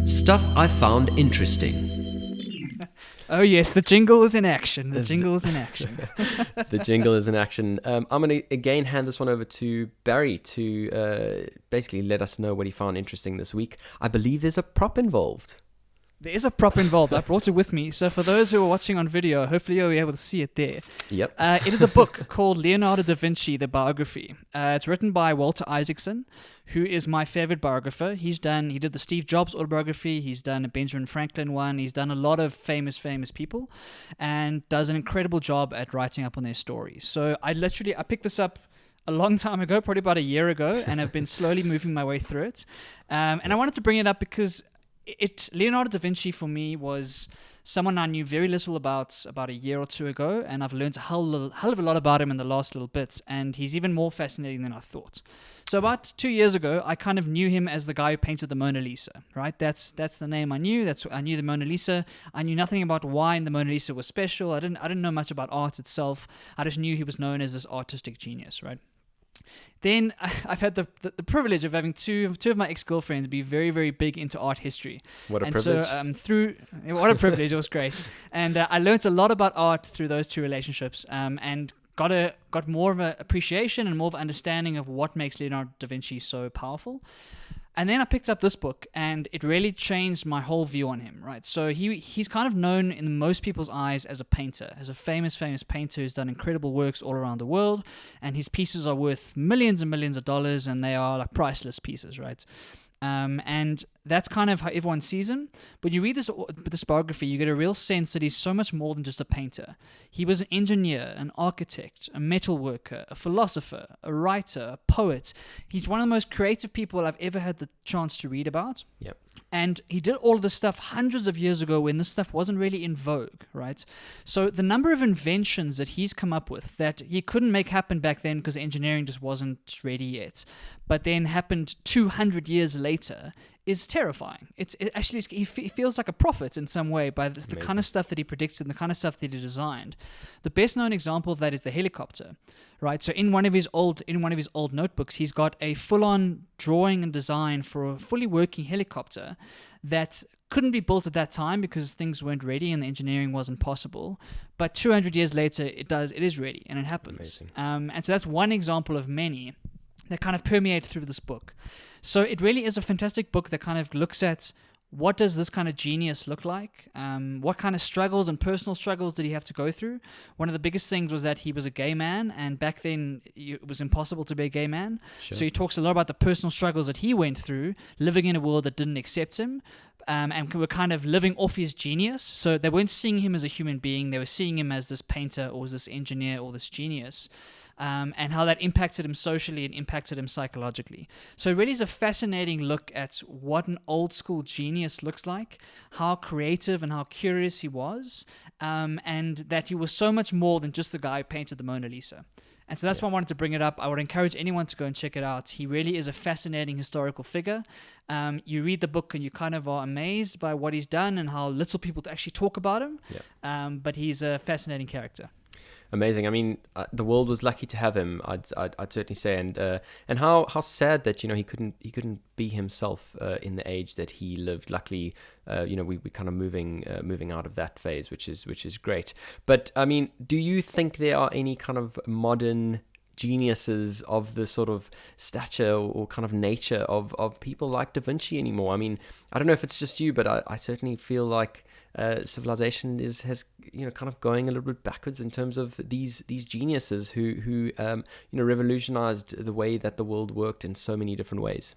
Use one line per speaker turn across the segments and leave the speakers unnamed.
Stuff I found interesting.
Oh yes, the jingle is in action. The jingle is in action.
The jingle is in action. I'm going to again hand this one over to Barry to basically let us know what he found interesting this week. I believe there's a prop involved.
There is a prop involved. I brought it with me. So for those who are watching on video, hopefully you'll be able to see it there.
Yep.
It is a book called Leonardo da Vinci, the biography. It's written by Walter Isaacson, who is my favorite biographer. He did the Steve Jobs autobiography. He's done a Benjamin Franklin one. He's done a lot of famous people and does an incredible job at writing up on their stories. So I picked this up a long time ago, probably about a year ago, and I've been slowly moving my way through it. And I wanted to bring it up because Leonardo da Vinci for me was someone I knew very little about a year or two ago, and I've learned a hell of a lot about him in the last little bit, and he's even more fascinating than I thought. So about 2 years ago, I kind of knew him as the guy who painted the Mona Lisa, right? That's the name I knew. I knew the Mona Lisa. I knew nothing about why the Mona Lisa was special. I didn't know much about art itself. I just knew he was known as this artistic genius, right? Then I've had the privilege of having two of my ex-girlfriends be very, very big into art history.
What a
privilege. What a privilege. It was great. And I learned a lot about art through those two relationships, and got more of an appreciation and more of an understanding of what makes Leonardo da Vinci so powerful. And then I picked up this book, and it really changed my whole view on him, right? So he's kind of known in most people's eyes as a painter, as a famous painter who's done incredible works all around the world, and his pieces are worth millions and millions of dollars, and they are like priceless pieces, right? And that's kind of how everyone sees him. But you read this biography, you get a real sense that he's so much more than just a painter. He was an engineer, an architect, a metal worker, a philosopher, a writer, a poet. He's one of the most creative people I've ever had the chance to read about.
Yep.
And he did all of this stuff hundreds of years ago when this stuff wasn't really in vogue, right? So the number of inventions that he's come up with that he couldn't make happen back then because engineering just wasn't ready yet, but then happened 200 years later is terrifying. He feels like a prophet in some way by the kind of stuff that he predicted and the kind of stuff that he designed. The best known example of that is the helicopter, right? So in one of his old notebooks, he's got a full-on drawing and design for a fully working helicopter that couldn't be built at that time because things weren't ready and the engineering wasn't possible. But 200 years later, it is ready and it happens. And so that's one example of many that kind of permeate through this book. So it really is a fantastic book that kind of looks at what does this kind of genius look like? What kind of struggles and personal struggles did he have to go through? One of the biggest things was that he was a gay man, and back then it was impossible to be a gay man. Sure. So he talks a lot about the personal struggles that he went through, living in a world that didn't accept him, and were kind of living off his genius. So they weren't seeing him as a human being. They were seeing him as this painter or this engineer or this genius. And how that impacted him socially and impacted him psychologically. So it really is a fascinating look at what an old school genius looks like, how creative and how curious he was, and that he was so much more than just the guy who painted the Mona Lisa. And so that's why I wanted to bring it up. I would encourage anyone to go and check it out. He really is a fascinating historical figure. You read the book and you kind of are amazed by what he's done and how little people actually talk about him. But he's a fascinating character.
Amazing. I mean, the world was lucky to have him. I'd certainly say, and how sad that he couldn't be himself in the age that he lived. Luckily, we kind of moving out of that phase, which is great. But I mean, do you think there are any kind of modern geniuses of the sort of stature or kind of nature of people like Da Vinci anymore? I mean, I don't know if it's just you, but I certainly feel like civilization has kind of going a little bit backwards in terms of these geniuses who revolutionized the way that the world worked in so many different ways.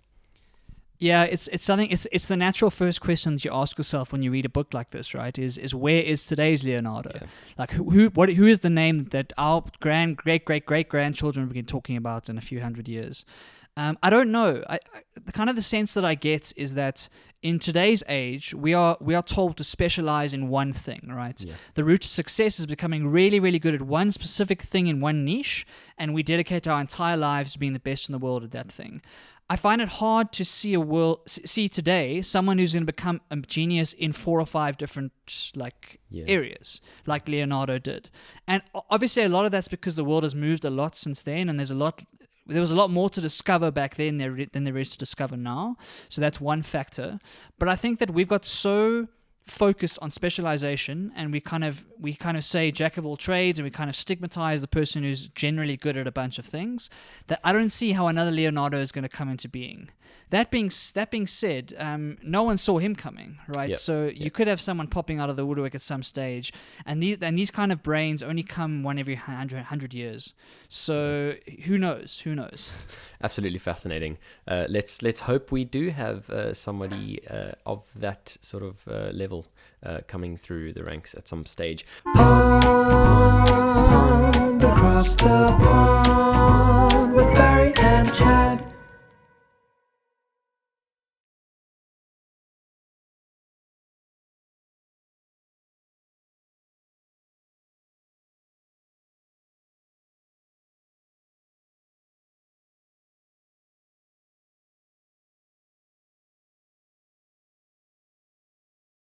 Yeah, it's something. It's the natural first question that you ask yourself when you read a book like this, right? Is where is today's Leonardo? Yeah. Like who is the name that our great grandchildren will be talking about in a few hundred years? I don't know. The kind of the sense that I get is that in today's age, we are told to specialize in one thing, right? Yeah. The route to success is becoming really, really good at one specific thing in one niche, and we dedicate our entire lives to being the best in the world at that thing. I find it hard to see today someone who's going to become a genius in 4 or 5 different areas, like Leonardo did. And obviously a lot of that's because the world has moved a lot since then, and there's a lot there was a lot more to discover back then than there is to discover now. So that's one factor. But I think that we've got so focused on specialization, and we kind of say jack of all trades, and we kind of stigmatize the person who's generally good at a bunch of things, that I don't see how another Leonardo is going to come into being. That being said, no one saw him coming, right?
Yep.
So you could have someone popping out of the woodwork at some stage, and these kind of brains only come one every 100 years. So who knows?
Absolutely fascinating. Let's hope we do have somebody of that sort of level coming through the ranks at some stage.
Across the pond with Barry and Chad.